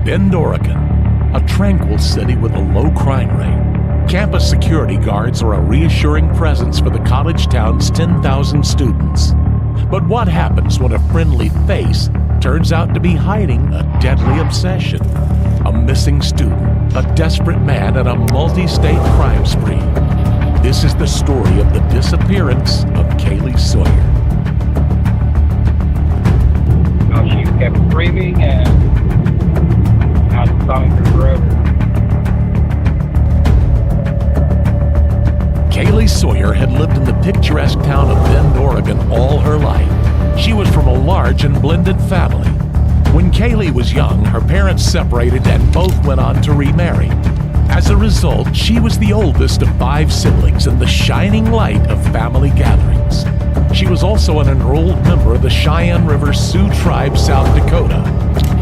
Bend, Oregon, a tranquil city with a low crime rate. Campus security guards are a reassuring presence for the college town's 10,000 students. But what happens when a friendly face turns out to be hiding a deadly obsession? A missing student, a desperate man, and a multi-state crime spree. This is the story of the disappearance of Kaylee Sawyer. She kept screaming and I saw her forever. Kaylee Sawyer had lived in the picturesque town of Bend, Oregon all her life. She was from a large and blended family. When Kaylee was young, her parents separated and both went on to remarry. As a result, she was the oldest of 5 siblings and the shining light of family gatherings. She was also an enrolled member of the Cheyenne River Sioux Tribe, South Dakota,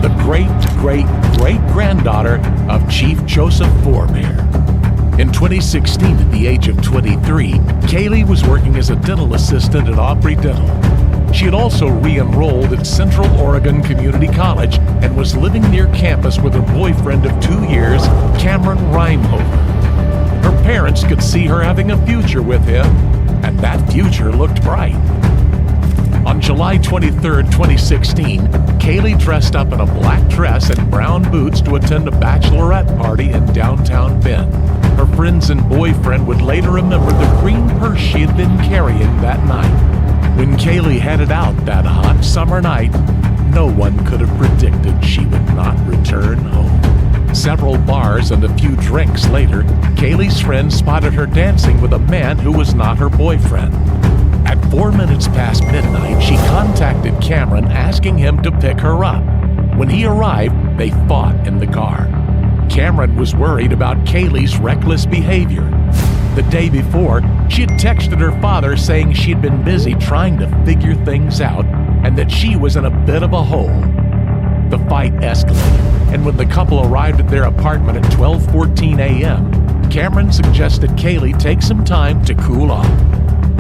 the great-great-great-granddaughter of Chief Joseph Forebear. In 2016, at the age of 23, Kaylee was working as a dental assistant at Aubrey Dental. She had also re-enrolled at Central Oregon Community College and was living near campus with her boyfriend of 2 years, Cameron Rimehover. Her parents could see her having a future with him, and that future looked bright. On July 23, 2016, Kaylee dressed up in a black dress and brown boots to attend a bachelorette party in downtown Bend. Her friends and boyfriend would later remember the green purse she had been carrying that night. When Kaylee headed out that hot summer night, no one could have predicted she would not return home. Several bars and a few drinks later, Kaylee's friends spotted her dancing with a man who was not her boyfriend. At 4 minutes past midnight, she contacted Cameron asking him to pick her up. When he arrived, they fought in the car. Cameron was worried about Kaylee's reckless behavior. The day before, she had texted her father saying she'd been busy trying to figure things out and that she was in a bit of a hole. The fight escalated, and when the couple arrived at their apartment at 12:14 a.m., Cameron suggested Kaylee take some time to cool off.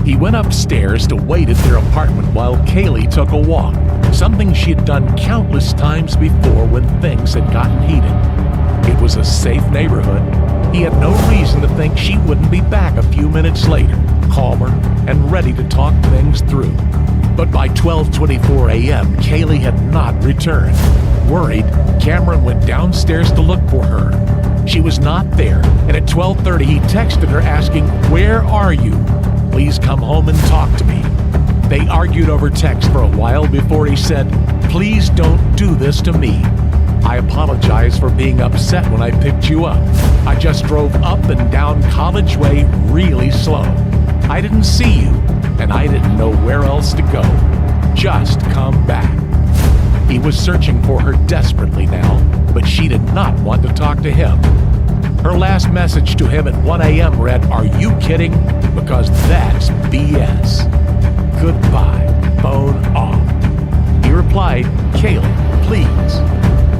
He went upstairs to wait at their apartment while Kaylee took a walk, something she had done countless times before when things had gotten heated. It was a safe neighborhood. He had no reason to think she wouldn't be back a few minutes later, calmer and ready to talk things through. But by 12:24 a.m., Kaylee had not returned. Worried, Cameron went downstairs to look for her. She was not there, and at 12:30 he texted her asking, "Where are you? Please come home and talk to me." They argued over text for a while before he said, "Please don't do this to me. I apologize for being upset when I picked you up. I just drove up and down College Way really slow. I didn't see you, and I didn't know where else to go. Just come back." He was searching for her desperately now, but she did not want to talk to him. Her last message to him at 1 a.m. read, "Are you kidding? Because that's BS. Goodbye. Phone off." He replied, "Kaylee, please."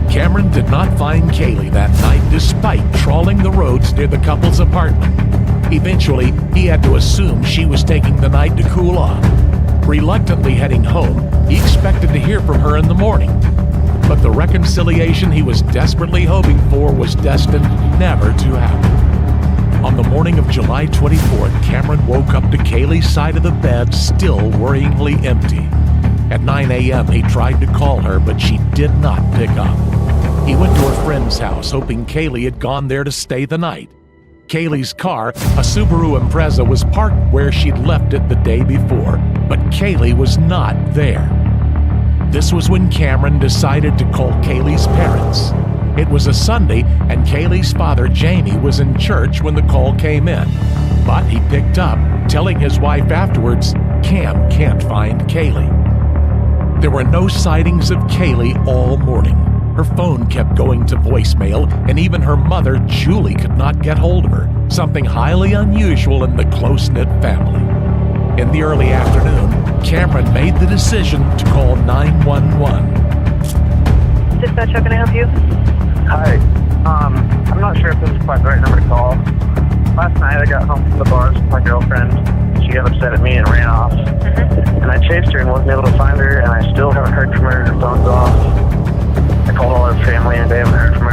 Cameron did not find Kaylee that night despite trawling the roads near the couple's apartment. Eventually, he had to assume she was taking the night to cool off. Reluctantly heading home, he expected to hear from her in the morning. But the reconciliation he was desperately hoping for was destined never to happen. On the morning of July 24th, Cameron woke up to Kaylee's side of the bed still worryingly empty. At 9 a.m., he tried to call her, but she did not pick up. He went to a friend's house, hoping Kaylee had gone there to stay the night. Kaylee's car, a Subaru Impreza, was parked where she'd left it the day before, but Kaylee was not there. This was when Cameron decided to call Kaylee's parents. It was a Sunday, and Kaylee's father, Jamie, was in church when the call came in. But he picked up, telling his wife afterwards, "Cam can't find Kaylee." There were no sightings of Kaylee all morning. Her phone kept going to voicemail, and even her mother, Julie, could not get hold of her, something highly unusual in the close-knit family. In the early afternoon, Cameron made the decision to call 911. Dispatch, how can I help you? Hi. I'm not sure if this is quite the right number to call. Last night I got home from the bars with my girlfriend. She got upset at me and ran off. And I chased her and wasn't able to find her, and I still haven't heard from her. Her phone's off. I called all her family and they haven't heard from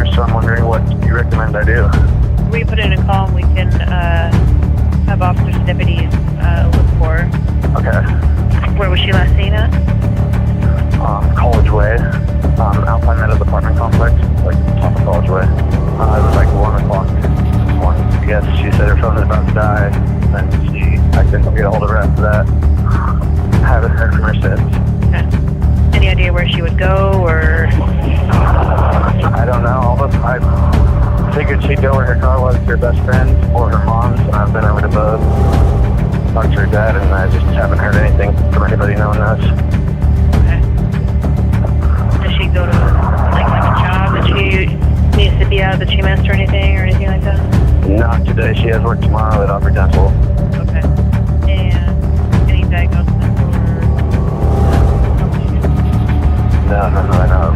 of the apartment complex, like top of College Way. It was like 1 o'clock this morning. I guess she said her phone was about to die, and I couldn't get a hold of her after that. Haven't heard from her since. Okay. Any idea where she would go, or? I don't know. I figured she'd go where her car was, her best friend, or her mom's, and I've been over to both. Talked to her dad, and I just haven't heard anything from anybody knowing us. Okay. Does she go to, like a job that she needs to be out of the trimester or anything like that? Not today. She has work tomorrow at Aubrey Dental. Okay. And any diagnosis No, I know.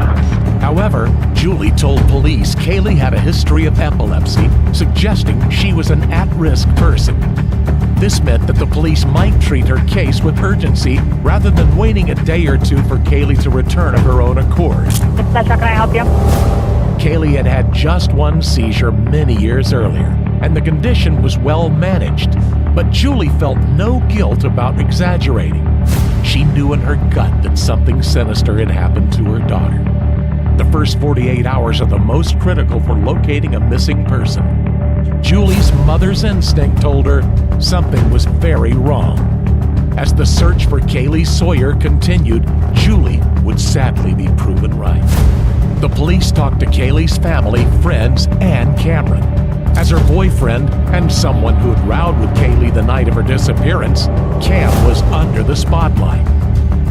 However, Julie told police Kaylee had a history of epilepsy, suggesting she was an at-risk person. This meant that the police might treat her case with urgency rather than waiting a day or two for Kaylee to return of her own accord. How can I help you? Kaylee had had just one seizure many years earlier, and the condition was well managed. But Julie felt no guilt about exaggerating. She knew in her gut that something sinister had happened to her daughter. The first 48 hours are the most critical for locating a missing person. Julie's mother's instinct told her something was very wrong. As the search for Kaylee Sawyer continued, Julie would sadly be proven right. The police talked to Kaylee's family, friends, and Cameron. As her boyfriend and someone who had rowed with Kaylee the night of her disappearance, Cam was under the spotlight.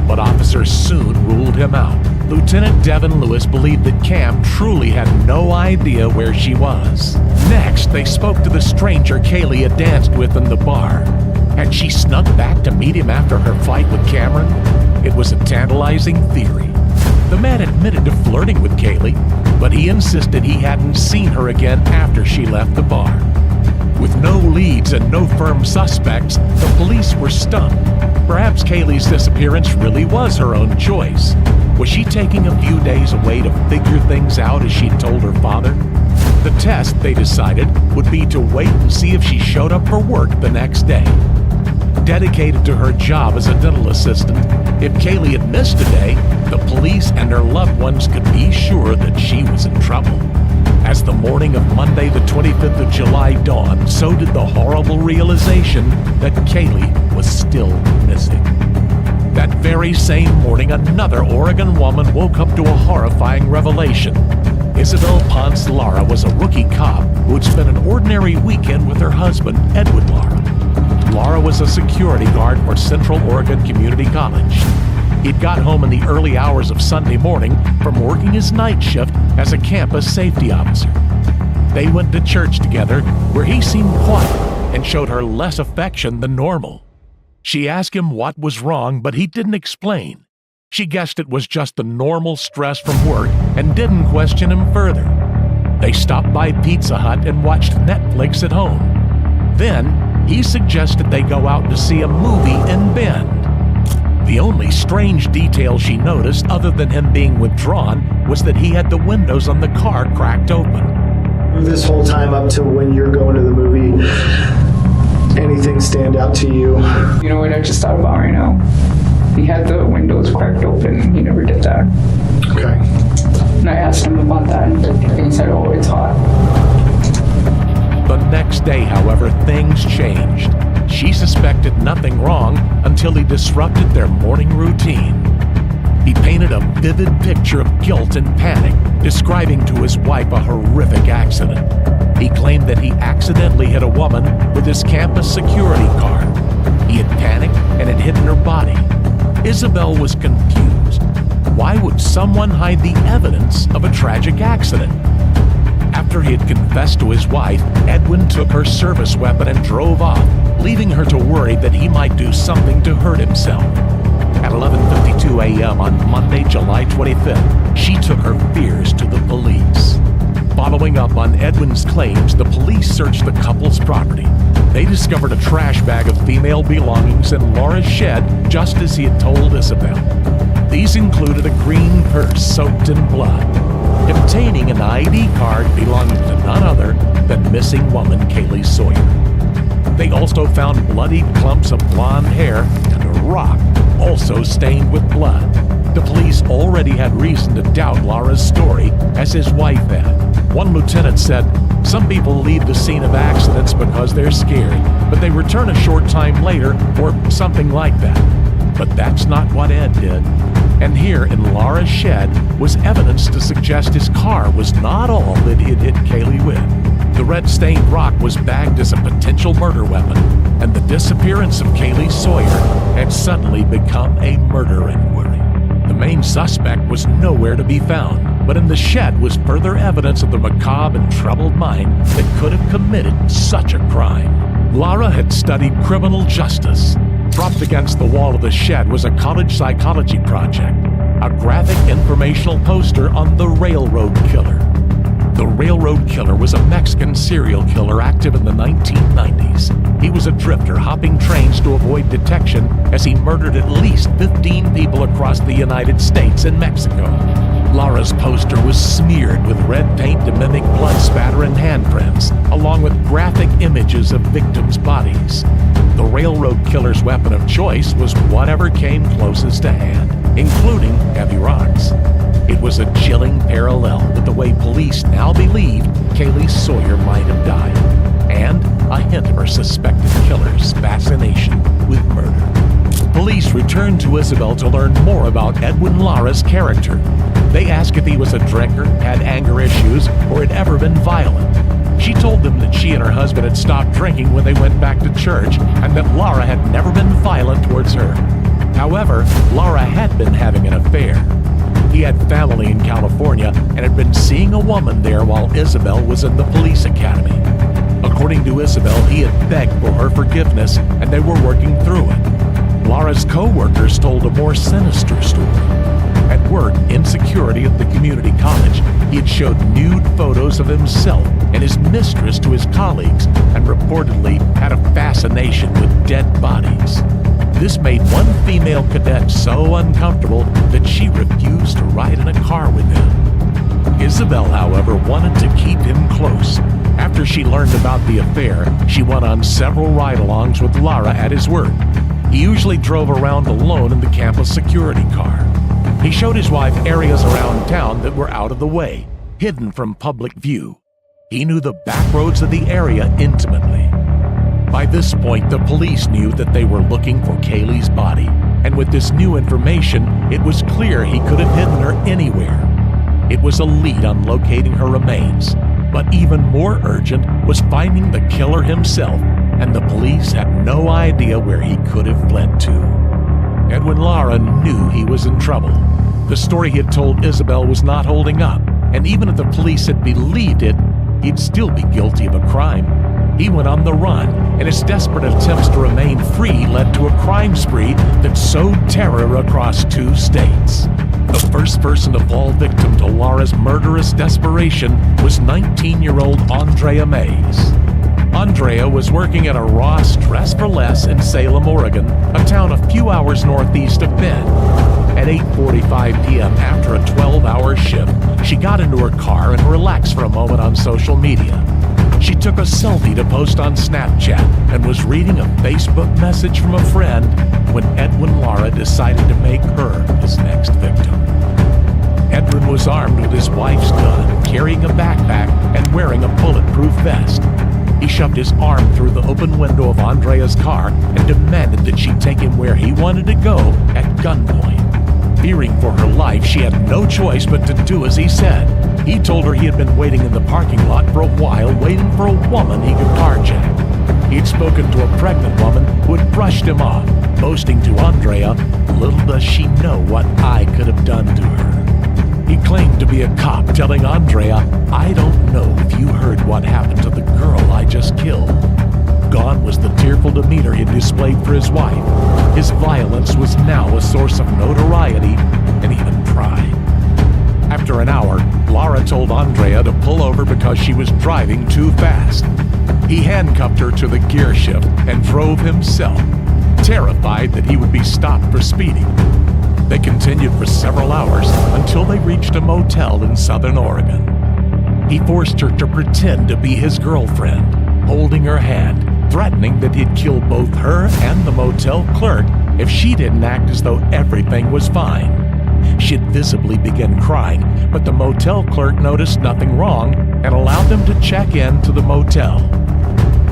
But officers soon ruled him out. Lieutenant Devin Lewis believed that Cam truly had no idea where she was. Next, they spoke to the stranger Kaylee had danced with in the bar. Had she snuck back to meet him after her fight with Cameron? It was a tantalizing theory. The man admitted to flirting with Kaylee, but he insisted he hadn't seen her again after she left the bar. With no leads and no firm suspects, the police were stumped. Perhaps Kaylee's disappearance really was her own choice. Was she taking a few days away to figure things out as she'd told her father? The test, they decided, would be to wait and see if she showed up for work the next day. Dedicated to her job as a dental assistant, if Kaylee had missed a day, the police and her loved ones could be sure that she was in trouble. As the morning of Monday, the 25th of July dawned, so did the horrible realization that Kaylee was still missing. That very same morning, another Oregon woman woke up to a horrifying revelation. Isabel Ponce Lara was a rookie cop who had spent an ordinary weekend with her husband, Edwin Lara. Lara was a security guard for Central Oregon Community College. He'd got home in the early hours of Sunday morning from working his night shift as a campus safety officer. They went to church together, where he seemed quiet and showed her less affection than normal. She asked him what was wrong, but he didn't explain. She guessed it was just the normal stress from work and didn't question him further. They stopped by Pizza Hut and watched Netflix at home. Then, he suggested they go out to see a movie in Bend. The only strange detail she noticed, other than him being withdrawn, was that he had the windows on the car cracked open. This whole time up to when you're going to the movie, anything stand out to you? You know what I just thought about right now? He had the windows cracked open. He never did that. Okay. And I asked him about that, and he said, oh, it's hot. The next day, however, things changed. She suspected nothing wrong until he disrupted their morning routine. He painted a vivid picture of guilt and panic, describing to his wife a horrific accident. He claimed that he accidentally hit a woman with his campus security car. He had panicked and had hidden her body. Isabel was confused. Why would someone hide the evidence of a tragic accident? After he had confessed to his wife, Edwin took her service weapon and drove off, leaving her to worry that he might do something to hurt himself. At 11:52 a.m. on Monday, July 25th, she took her fears to the police. Following up on Edwin's claims, the police searched the couple's property. They discovered a trash bag of female belongings in Laura's shed, just as he had told Isabel. These included a green purse soaked in blood, containing an ID card belonging to none other than missing woman Kaylee Sawyer. They also found bloodied clumps of blonde hair and a rock, also stained with blood. The police already had reason to doubt Laura's story, as his wife had. One lieutenant said, "Some people leave the scene of accidents because they're scared, but they return a short time later," or something like that. But that's not what Ed did. And here in Laura's shed was evidence to suggest his car was not all that he'd hit Kaylee with. The red-stained rock was bagged as a potential murder weapon, and the disappearance of Kaylee Sawyer had suddenly become a murder inquiry. The main suspect was nowhere to be found, but in the shed was further evidence of the macabre and troubled mind that could have committed such a crime. Laura had studied criminal justice. Propped against the wall of the shed was a college psychology project, a graphic informational poster on the Railroad Killer. The Railroad Killer was a Mexican serial killer active in the 1990s. He was a drifter hopping trains to avoid detection as he murdered at least 15 people across the United States and Mexico. Laura's poster was smeared with red paint to mimic blood spatter and handprints, along with graphic images of victims' bodies. The Railroad Killer's weapon of choice was whatever came closest to hand, including heavy rocks. It was a chilling parallel with the way police now believed Kaylee Sawyer might have died, and a hint of her suspected killer's fascination with murder. Police returned to Isabel to learn more about Edwin Lara's character. They asked if he was a drinker, had anger issues, or had ever been violent. She told them that she and her husband had stopped drinking when they went back to church, and that Lara had never been violent towards her. However, Lara had been having an affair. He had family in California and had been seeing a woman there while Isabel was in the police academy. According to Isabel, he had begged for her forgiveness, and they were working through it. Lara's co-workers told a more sinister story. At work, in security at the community college, he had showed nude photos of himself and his mistress to his colleagues and reportedly had a fascination with dead bodies. This made one female cadet so uncomfortable that she refused to ride in a car with him. Isabel, however, wanted to keep him close. After she learned about the affair, she went on several ride-alongs with Lara at his work. He usually drove around alone in the campus security car. He showed his wife areas around town that were out of the way, hidden from public view. He knew the back roads of the area intimately. By this point, the police knew that they were looking for Kaylee's body, and with this new information, it was clear he could have hidden her anywhere. It was a lead on locating her remains, but even more urgent was finding the killer himself, and the police had no idea where he could have fled to. Edwin Lara knew he was in trouble. The story he had told Isabel was not holding up, and even if the police had believed it, he'd still be guilty of a crime. He went on the run, and his desperate attempts to remain free led to a crime spree that sowed terror across 2 states. The first person to fall victim to Lara's murderous desperation was 19-year-old Andrea Mays. Andrea was working at a Ross Dress for Less in Salem, Oregon, a town a few hours northeast of Bend. At 8:45 p.m. after a 12-hour shift, she got into her car and relaxed for a moment on social media. She took a selfie to post on Snapchat and was reading a Facebook message from a friend when Edwin Lara decided to make her his next victim. Edwin was armed with his wife's gun, carrying a backpack, and wearing a bulletproof vest. He shoved his arm through the open window of Andrea's car and demanded that she take him where he wanted to go at gunpoint. Fearing for her life, she had no choice but to do as he said. He told her he had been waiting in the parking lot for a while, waiting for a woman he could carjack. He had spoken to a pregnant woman who had brushed him off, boasting to Andrea, "Little does she know what I could have done to her." He claimed to be a cop, telling Andrea, "I don't know if you heard what happened to the girl I just killed." Gone was the tearful demeanor he had displayed for his wife. His violence was now a source of notoriety and even pride. After an hour, Lara told Andrea to pull over because she was driving too fast. He handcuffed her to the gear shift and drove himself, terrified that he would be stopped for speeding. They continued for several hours until they reached a motel in Southern Oregon. He forced her to pretend to be his girlfriend, holding her hand, threatening that he'd kill both her and the motel clerk if she didn't act as though everything was fine. She'd visibly begun crying, but the motel clerk noticed nothing wrong and allowed them to check in to the motel.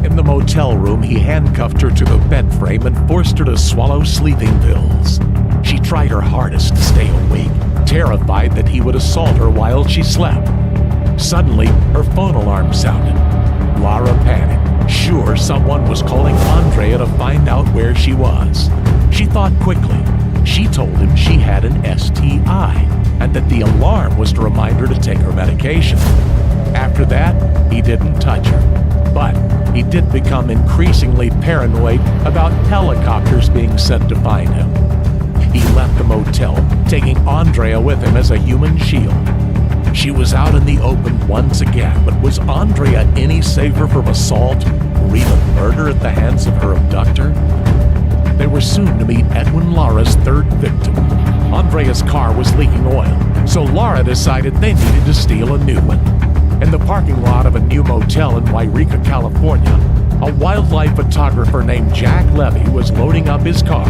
In the motel room, he handcuffed her to the bed frame and forced her to swallow sleeping pills. She tried her hardest to stay awake, terrified that he would assault her while she slept. Suddenly, her phone alarm sounded. Lara panicked, sure someone was calling Andrea to find out where she was. She thought quickly. She told him she had an STI and that the alarm was to remind her to take her medication. After that, he didn't touch her, but he did become increasingly paranoid about helicopters being sent to find him. He left the motel, taking Andrea with him as a human shield. She was out in the open once again, but was Andrea any safer from assault or even murder at the hands of her abductor? They were soon to meet Edwin Lara's third victim. Andrea's car was leaking oil, so Lara decided they needed to steal a new one. In the parking lot of a new motel in Wairika, California, a wildlife photographer named Jack Levy was loading up his car.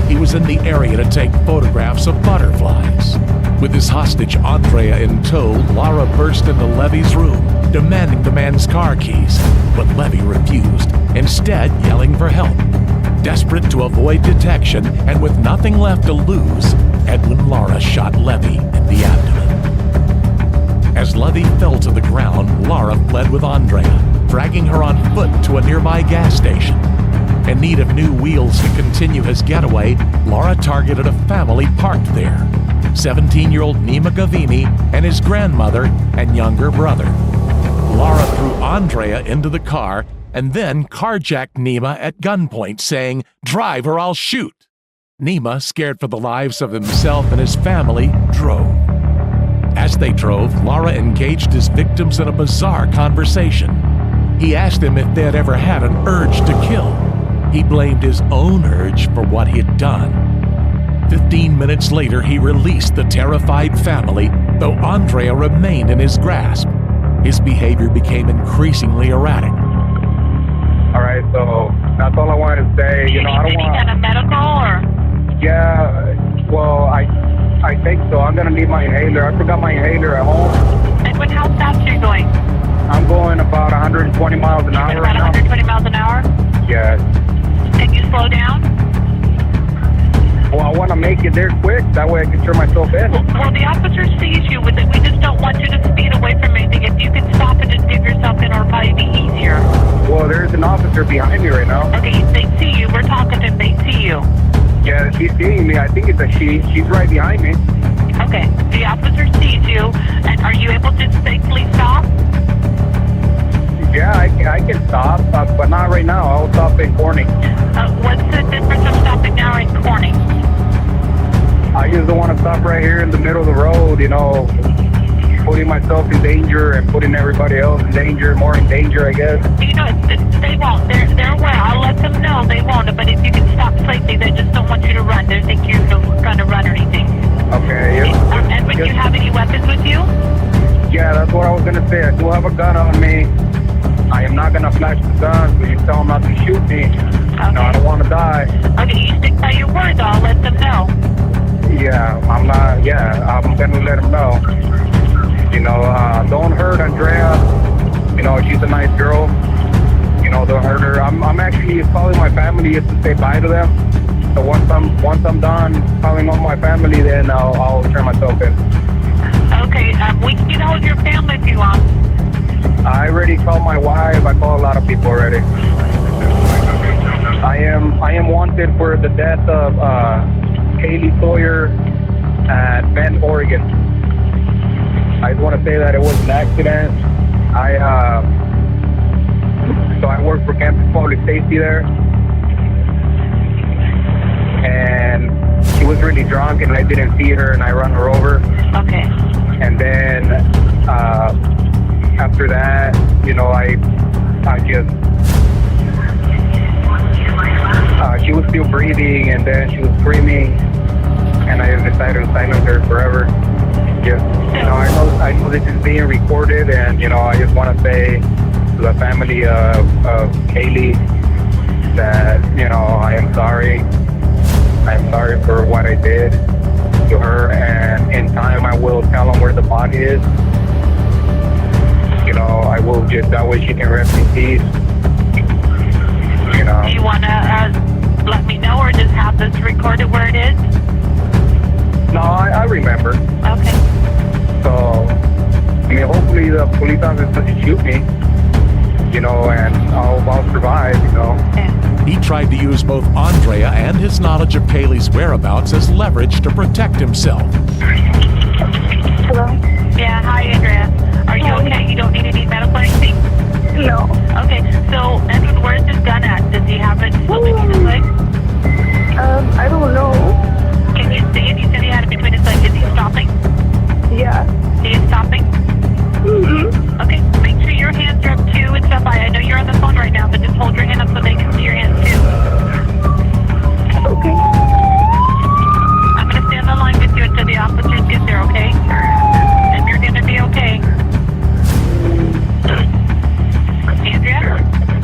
He was in the area to take photographs of butterflies. With his hostage Andrea in tow, Lara burst into Levy's room, demanding the man's car keys, but Levy refused, instead yelling for help. Desperate to avoid detection and with nothing left to lose, Edwin Lara shot Levy in the abdomen. As Levy fell to the ground, Lara fled with Andrea, dragging her on foot to a nearby gas station. In need of new wheels to continue his getaway, Lara targeted a family parked there. 17-year-old Nima Gavini and his grandmother and younger brother. Lara threw Andrea into the car and then carjacked Nima at gunpoint, saying, "Drive or I'll shoot." Nima, scared for the lives of himself and his family, drove. As they drove, Lara engaged his victims in a bizarre conversation. He asked them if they had ever had an urge to kill. He blamed his own urge for what he had done. 15 minutes later, he released the terrified family, though Andrea remained in his grasp. His behavior became increasingly erratic. All right, so that's all I wanted to say. Do you I don't need any want. kind of medical or? Yeah, well, I think so. I'm gonna need my inhaler. I forgot my inhaler at home. Edwin, how fast are you going? I'm going about 120 miles an hour About right now. 120 miles an hour? Yeah. Can you slow down? Well, I want to make it there quick. That way I can turn myself in. Well, the officer sees you with it. We just don't want you to speed away from anything. If you can stop and just give yourself in, it'll probably be easier. Well, there's an officer behind me right now. Okay, they see you. We're talking to them. They see you. Yeah, she's seeing me. I think it's a she. She's right behind me. Okay, the officer sees you. And are you able to safely stop? Yeah, I can stop, but not right now. I'll stop in Corning. What's the difference of stopping now in Corning? I just don't want to stop right here in the middle of the road, putting myself in danger and putting everybody else in danger, more in danger, I guess. They won't. They're aware. I'll let them know they won't. But if you can stop safely, they just don't want you to run. They think you're going to run or anything. Okay. Yeah. Edwin, do you have any weapons with you? Yeah, that's what I was going to say. I do have a gun on me. I am not going to flash the gun, so you tell them not to shoot me. Okay. No, I don't want to die. Okay, you stick by your word, though. I'll let them know. Yeah, I'm going to let them know. Don't hurt Andrea. She's a nice girl. Don't hurt her. I'm actually calling my family just to say bye to them. So once I'm done calling on my family, then I'll turn myself in. Okay, we can get hold of your family if you want. I already called my wife. I called a lot of people already. I am wanted for the death of Kaylee Sawyer at Bend, Oregon. I just want to say that it was an accident. So I work for campus public safety there, and she was really drunk, and I didn't see her, and I run her over. Okay. And then after that, she was still breathing, and then she was screaming, and I decided to silence her forever. Yeah. I know this is being recorded, and I just want to say to the family of Kaylee that I am sorry. I am sorry for what I did. to her, and in time I will tell them where the body is. You know, I will just, that way she can rest in peace. You know. Do you want to let me know or just have this recorded where it is? No, I remember. Okay. So, I mean, hopefully the police officer doesn't shoot me, you know, and I'll survive, you know. Yeah. He tried to use both Andrea and his knowledge of Kaylee's whereabouts as leverage to protect himself. Hello? Yeah, hi, Andrea. Are you okay? You don't need any medical anything? No. Okay, so, Edwin, where's his gun at? Does he have it still between his legs? I don't know. Can you see it? You said he had it between his legs. Is he stopping? Yeah. He is stopping? Mm-hmm. Okay, make sure your hands are up too and stuff. I know you're on the phone right now, but just hold your hand up so they can see your hands too. Okay. I'm going to stay on the line with you until the officers get there, okay? And you're going to be okay. Andrea?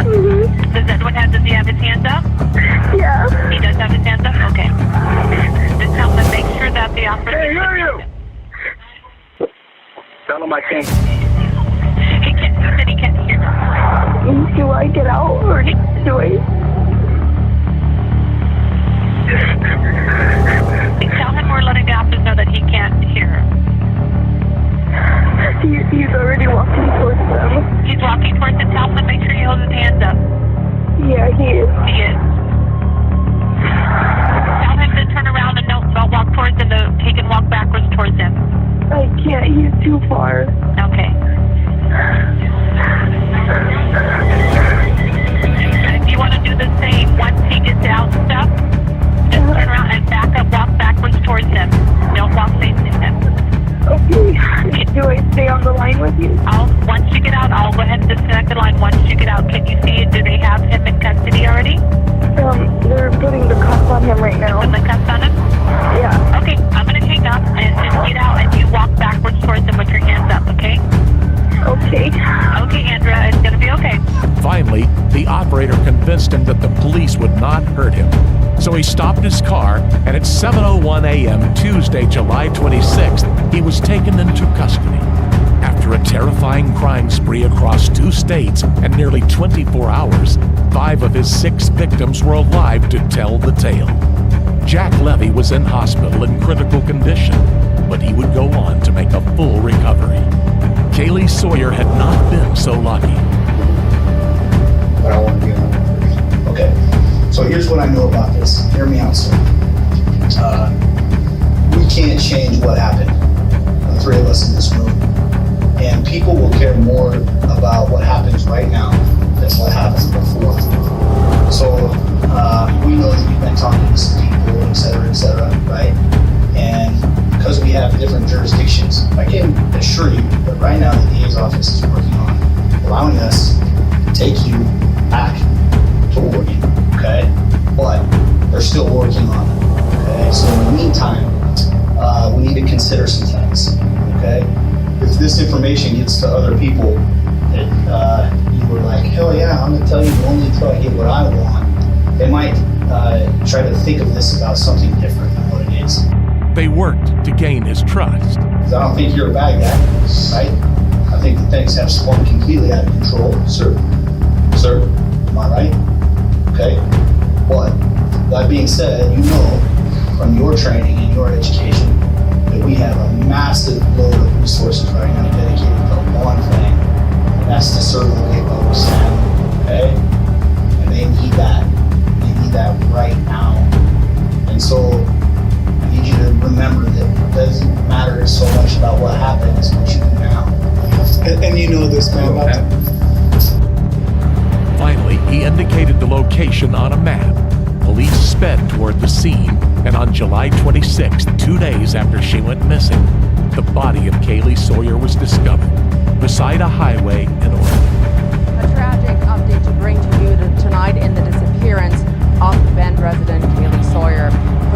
Mm-hmm. Does he have his hands up? Yeah. He does have his hands up? Okay. Just help him make sure that the officers... Hey, who are you? Tell him I can't. He said he can't hear us. Do I get out or do I? Tell him we're letting the officers know that he can't hear. He's already walking towards them. He's walking towards it. Tell him to make sure he holds his hands up. Yeah, he is. He is. Tell him to turn around and don't walk towards him. He can walk backwards towards him. I can't. He's too far. Okay. And if you want to do the same, once he gets out and stuff, just turn around and back up, walk backwards towards him. Don't walk facing him. Okay. Do I stay on the line with you? Once you get out, I'll go ahead and disconnect the line. Once you get out, can you see it? Do they have him in custody already? They're putting the cuffs on him right now. Put the cuffs on him? Yeah. Okay, I'm going to hang up and just get out and you walk backwards towards him with your hands up, okay? Okay. Okay, Andrea, it's going to be okay. Finally, the operator convinced him that the police would not hurt him. So he stopped his car, and at 7:01 a.m. Tuesday, July 26th, he was taken into custody. After a terrifying crime spree across 2 states and nearly 24 hours, 5 of his 6 victims were alive to tell the tale. Jack Levy was in hospital in critical condition, but he would go on to make a full recovery. Kaylee Sawyer had not been so lucky. But I want to be on it first. Okay, so here's what I know about this. Hear me out, sir. We can't change what happened, the 3 of us in this room. And people will care more about what happens right now than what happened before. So we know that you've been talking to some people, et cetera, right? And because we have different jurisdictions, I can assure you that right now the DA's office is working on allowing us to take you back to Oregon, okay? But they're still working on it, okay? So in the meantime, we need to consider some things, okay? If this information gets to other people that you were like, hell yeah, I'm gonna tell you only until I get what I want, they might try to think of this about something different than what it is. They worked to gain his trust. Because I don't think you're a bad guy, right? I think that things have spun completely out of control, sir. Sir, am I right? Okay. But that being said, you know from your training and your education that we have a massive load of resources right now dedicated to one thing, and that's to serve the Lake Level Stand, okay? And they need that. They need that right now. And so I need you to remember that it doesn't matter so much about what happened as what you do now. And you know this, man. Finally, he indicated the location on a map. Police sped toward the scene, and on July 26th, 2 days after she went missing, the body of Kaylee Sawyer was discovered beside a highway in Oregon. A tragic update to bring to you tonight in the disappearance of Bend resident Kaylee Sawyer.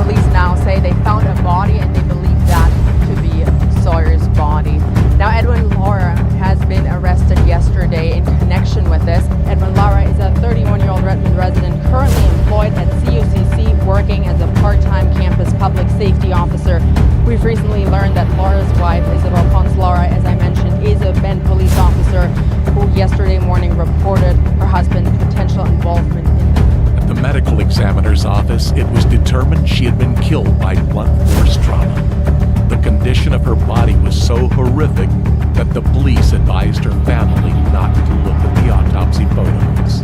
Police now say they found a body and they believe that to be Sawyer's body. Now, Edwin Lara has been arrested yesterday in connection with this. Edwin Lara is a 31-year-old Redmond resident currently employed at CUCC working as a part-time campus public safety officer. We We've recently learned that Laura's wife, Isabel Ponce-Lara, as I mentioned, is a Bend police officer who yesterday morning reported her husband's potential involvement in the... At the medical examiner's office, it was determined she had been killed by blunt force trauma. The condition of her body was so horrific that the police advised her family not to look at the autopsy photos.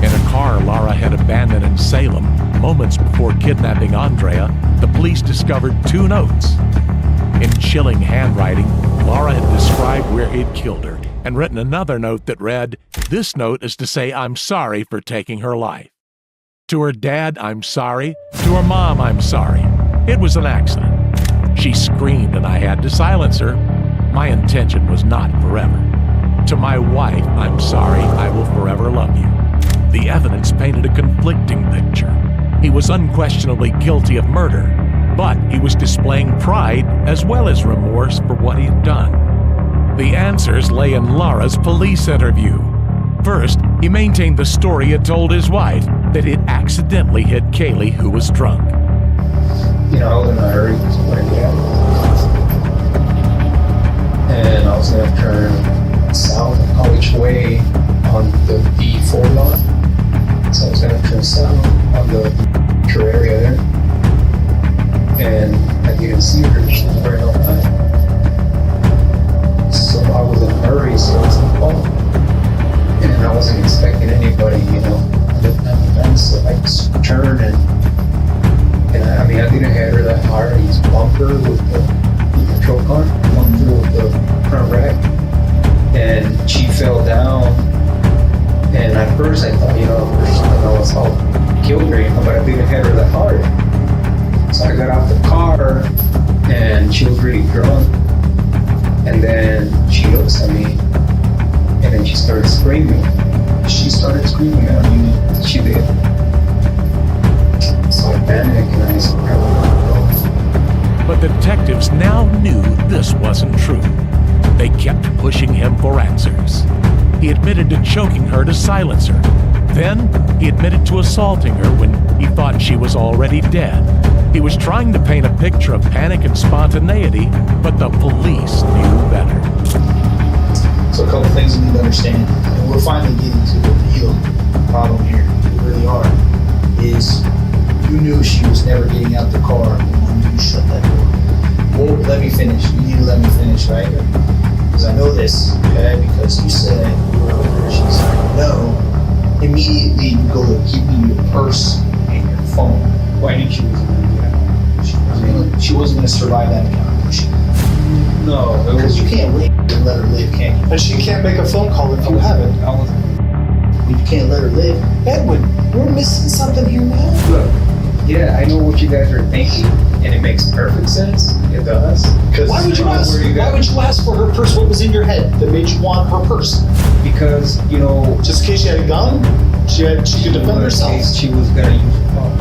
In a car Laura had abandoned in Salem, moments before kidnapping Andrea, the police discovered 2 notes. In chilling handwriting, Laura had described where he'd killed her and written another note that read, "This note is to say I'm sorry for taking her life." To her dad, "I'm sorry." To her mom, "I'm sorry. It was an accident." She screamed and I had to silence her. My intention was not forever. To my wife, "I'm sorry. I will forever love you." The evidence painted a conflicting picture. He was unquestionably guilty of murder, but he was displaying pride as well as remorse for what he had done. The answers lay in Laura's police interview. First, he maintained the story he had told his wife, that he'd accidentally hit Kaylee, who was drunk. You know, I was in a hurry when we had and I was going to turn south of College Way on the B4 lot. So I was going to turn south on the area there. And I didn't see her. She was wearing all night. So I was in a hurry, so I was in the phone. And I wasn't expecting anybody, you know, looking at the fence. So I just turned and I mean, I didn't hit her that hard. I just bumped her with the patrol car, bumped her with the front rack, and she fell down. And at first I thought, you know, I was all killed her, you know, but I didn't hit her that hard. So I got out the car, and she was really drunk. And then she looks at me, and then she started screaming. She started screaming at me. She did. So I panicked and I just grabbed her. But detectives now knew this wasn't true. They kept pushing him for answers. He admitted to choking her to silence her. Then, he admitted to assaulting her when he thought she was already dead. He was trying to paint a picture of panic and spontaneity, but the police knew better. So a couple things you need to understand, and we're finally getting to the real problem here, we really are, is you knew she was never getting out the car when you shut that door. Well, let me finish. You need to let me finish, right? Because I know this, okay? Because you said you were over there. She said no. Immediately you go to give me your purse and your phone. Why didn't you? She wasn't going to survive that encounter, was she? No, because you can't live and let her live, can you? And she can't make a phone call if you haven't. You can't let her live. Edwin, we're missing something here, man. Look, yeah, I know what you guys are thinking, and it makes perfect sense. It does. Why would you ask? Why would you ask for her purse? What was in your head that made you want her purse? Because, you know, Just in case she had a gun, she could defend herself. she was gonna use her phone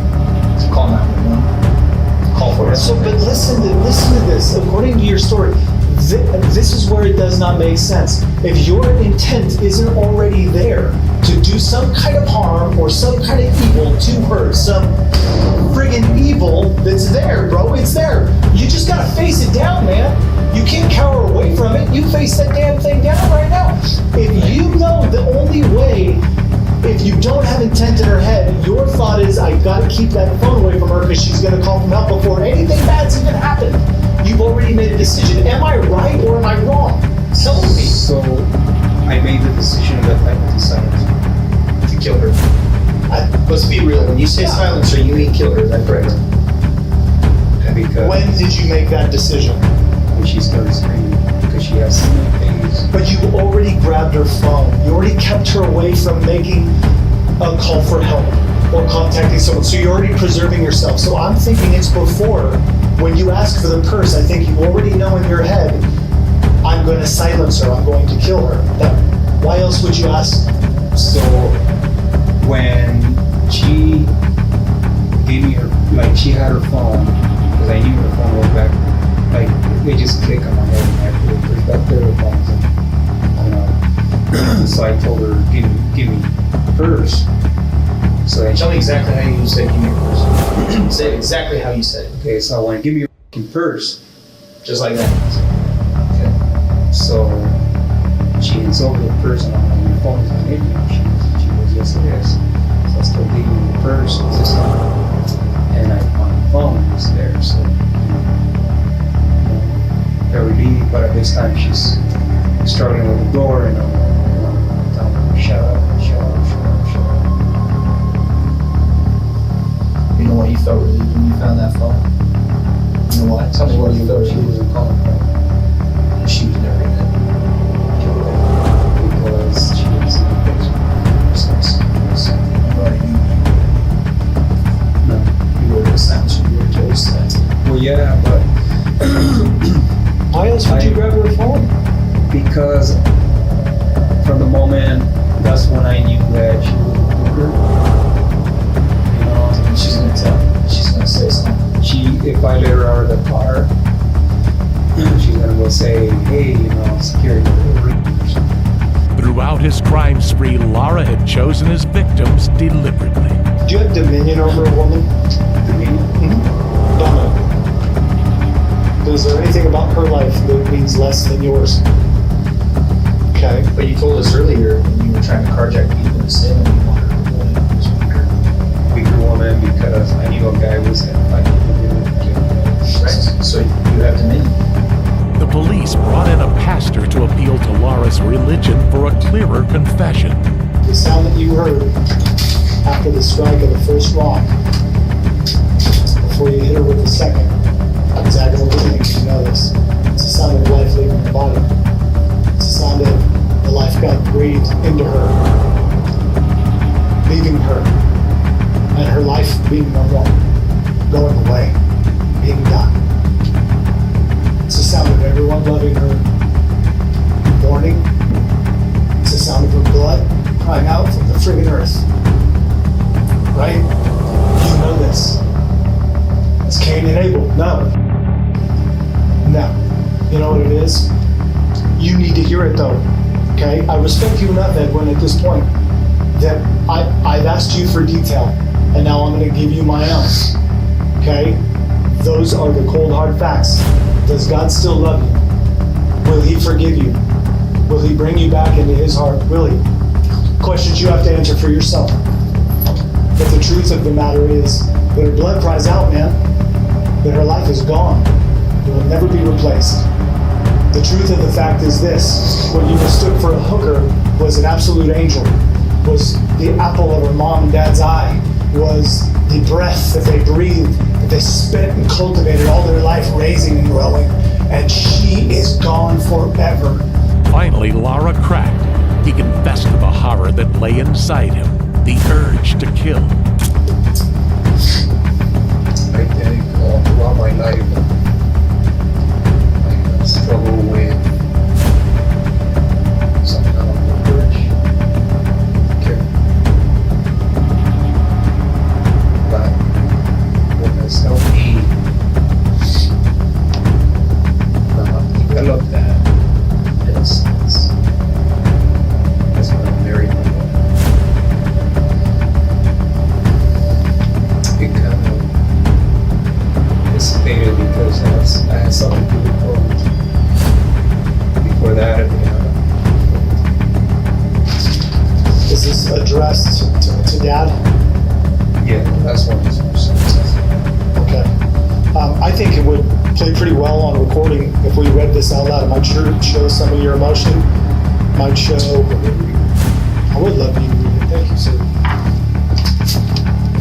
to call 911. Call for it. So, but listen to this. According to your story, this is where it does not make sense. If your intent isn't already there to do some kind of harm or some kind of evil to her, some friggin' evil that's there, bro, it's there. You just gotta face it down, man. You can't cower away from it. You face that damn thing down right now. If you know the only way, if you don't have intent in her head, your thought is, I gotta keep that phone away from her because she's gonna call for help before anything bad's even happened. You've already made a decision. Am I right or am I wrong? Tell me. So, I made the decision that I decided to kill her. Let's be real. When you say silence her, you mean kill her, right? Forever. Because When did you make that decision? when she started screaming, because she has so many things. But you already grabbed her phone. You already kept her away from making a call for help or contacting someone. So you're already preserving yourself. So I'm thinking it's before, when you ask for the purse, I think you already know in your head, I'm going to silence her. I'm going to kill her. Why else would you ask? So when she gave me her, like she had her phone, because I knew her phone was back, like they just click on my head and I put push back there the phones and so I told her, give me the purse. So Tell me exactly how you said give me your purse. Say exactly how you said it. Okay, so I want to give me your purse. Just like that. Okay. So she hands over the purse and I'm like, your phone is not in here. She goes, yes it is. So I start digging in the purse and this time. And I find the phone was there. So, very lead, but at this time she's struggling with the door and I'm telling her, shut up. You know what you felt relieved when you found that phone? You know what? Tell me what you felt. She wasn't calling from. She was never in it. Because she was in the picture. You already knew me. No. You were the sounds you were close to that. Well, yeah, but Why else would you grab her phone? because from the moment, that's when I knew that she was a hooker. You know, And she's gonna tell. She's gonna say something. if I let her out of the car, she's gonna go say, hey, security. Throughout his crime spree, Lara had chosen his victims deliberately. Do you have dominion over a woman? Dominion? Dominant. Is there anything about her life that means less than yours? Okay. But you told us earlier when you were trying to carjack people in Salem, you wanted a woman who was weaker. Bigger woman because I knew a guy was gonna fight me. Right. So you have dominion. The police brought in a pastor to appeal to Lara's religion for a clearer confession. The sound that you heard after the strike of the first rock, before you hit her with the second, it's aggravating, you know this. It's the sound of life leaving her body. It's the sound of the life God breathed into her, leaving her, and her life being no more, going away, being done. It's the sound of everyone loving her, mourning. It's the sound of her blood crying out from the friggin' earth. Right? You know this. It's Cain and Abel. No. You know what it is? You need to hear it though. Okay? I respect you enough, Edwin, at this point, that I've asked you for detail, and now I'm going to give you my own. Okay? Those are the cold hard facts. Does God still love you? Will He forgive you? Will He bring you back into His heart? Will He? Questions you have to answer for yourself. But the truth of the matter is that her blood cries out, man. That her life is gone. It will never be replaced. The truth of the fact is this: what you mistook for a hooker was an absolute angel, was the apple of her mom and dad's eye, was the breath that they breathed, that they spent and cultivated all their life raising and growing, and she is gone forever. Finally, Lara cracked. He confessed to the horror that lay inside him, the urge to kill. I think all throughout my life, I have struggled with some kind of urge to kill. But what has helped me develop that is when I married my wife. It kind of dissipated because I had something to look forward to. Before that, Is this addressed to Dad? yeah, that's one of his percentages. Okay. I think it would play pretty well on recording if we read this out loud. It might show some of your emotion. Might show. I would love you to read it. Thank you, sir.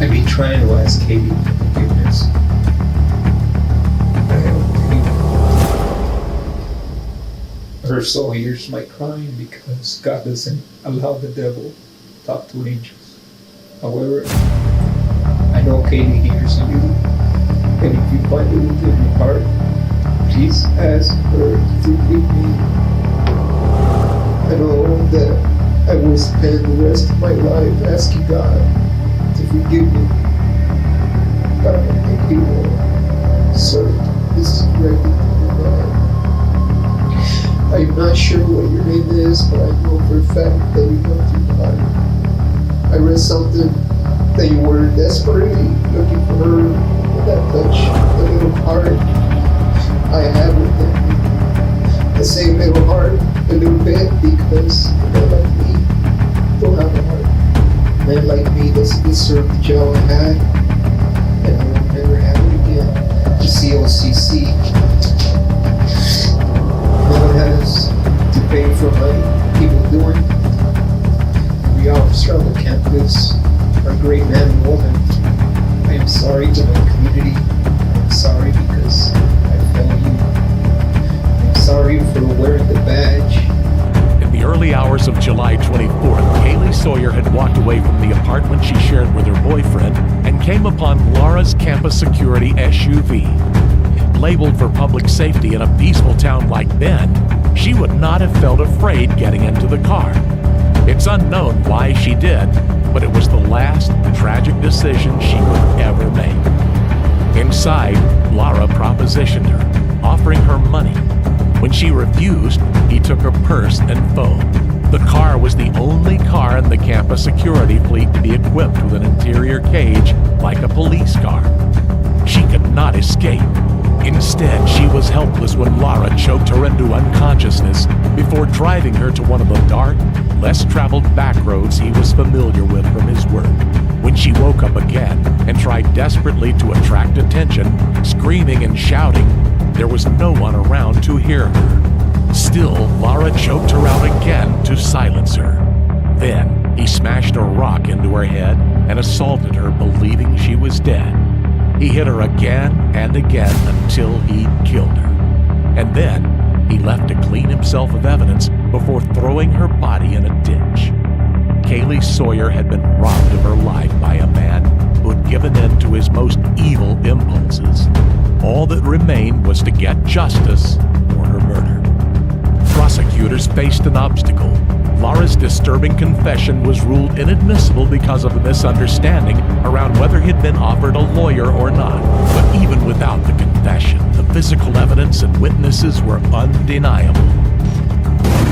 I've been trying to ask Katie for forgiveness. I haven't been. Her soul hears my crying because God doesn't allow the devil to talk to angels. However, I know Katie hears you, and if you find it within your heart, please ask her to forgive me. I know that I will spend the rest of my life asking God to forgive me, but I don't think He will. So this is directed to God. I'm not sure what your name is, but I know for a fact that you love your God. I read something that you were desperately looking for her, that touch, the little heart I have with them. The same little heart, a little bit, because men like me don't have a heart. Men like me doesn't deserve the job I had, and I will never have it again. The COCC. No one has to pay for my evil doing. Every officer on the campus are great men and women. I am sorry to my community. I'm sorry because I failed you. I'm sorry for wearing the badge. In the early hours of July 24th, Kaylee Sawyer had walked away from the apartment she shared with her boyfriend and came upon Laura's campus security SUV. Labeled for public safety in a peaceful town like Bend, she would not have felt afraid getting into the car. It's unknown why she did, but it was the last tragic decision she would ever make. Inside, Laura propositioned her, offering her money. When she refused, he took her purse and phone. The car was the only car in the campus security fleet to be equipped with an interior cage like a police car. She could not escape. Instead, she was helpless when Laura choked her into unconsciousness before driving her to one of the dark, less traveled back roads he was familiar with from his work. When she woke up again and tried desperately to attract attention, screaming and shouting, there was no one around to hear her. Still, Laura choked her out again to silence her. Then, he smashed a rock into her head and assaulted her, believing she was dead. He hit her again and again until he killed her. And then, he left to clean himself of evidence before throwing her body in a ditch. Kaylee Sawyer had been robbed of her life by a man who had given in to his most evil impulses. All that remained was to get justice for her murder. Prosecutors faced an obstacle. Laura's disturbing confession was ruled inadmissible because of a misunderstanding around whether he'd been offered a lawyer or not. But even without the confession, the physical evidence and witnesses were undeniable.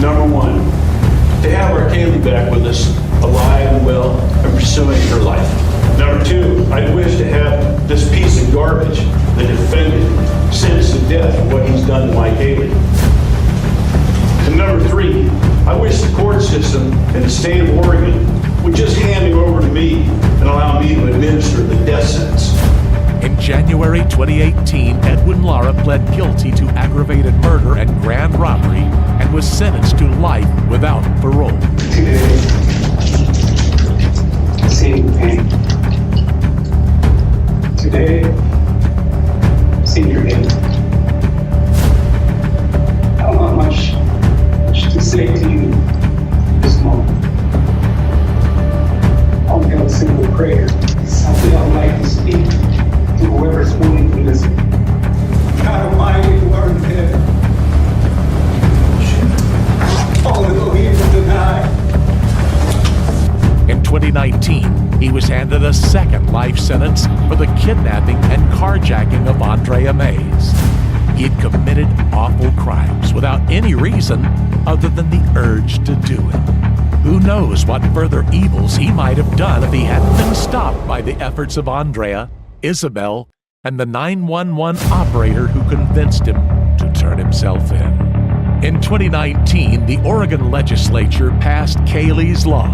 Number one, to have our Kaylee back with us, alive and well, and pursuing her life. Number two, I wish to have this piece of garbage, the defendant, sentenced to death for what he's done to my Kaylee. And number three, I wish the court system in the state of Oregon would just hand him over to me and allow me to administer the death sentence. In January 2018, Edwin Lara pled guilty to aggravated murder and grand robbery and was sentenced to life without parole. Today, seeing pain. Today, seeing your pain. I don't have much to say to you this moment. Only a simple prayer. Something I would like to speak to whoever's willing to listen. God Almighty, who art in heaven, only though he was denied. In 2019, he was handed a second life sentence for the kidnapping and carjacking of Andrea Mays. He had committed awful crimes without any reason other than the urge to do it. Who knows what further evils he might have done if he hadn't been stopped by the efforts of Andrea, Isabel, and the 911 operator who convinced him to turn himself in. In 2019, the Oregon legislature passed Kaylee's Law.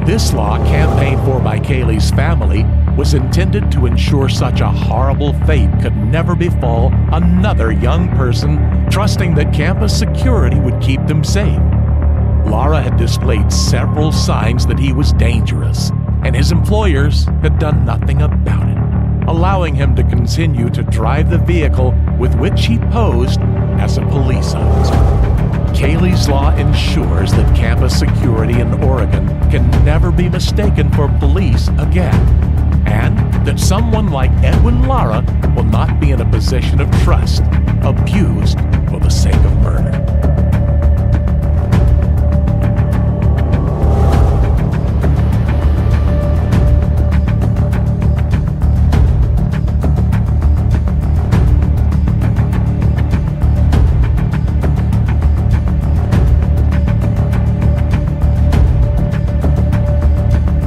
This law, campaigned for by Kaylee's family, was intended to ensure such a horrible fate could never befall another young person trusting that campus security would keep them safe. Lara had displayed several signs that he was dangerous, and his employers had done nothing about it, allowing him to continue to drive the vehicle with which he posed as a police officer. Kaylee's Law ensures that campus security in Oregon can never be mistaken for police again, and that someone like Edwin Lara will not be in a position of trust, abused for the sake of murder.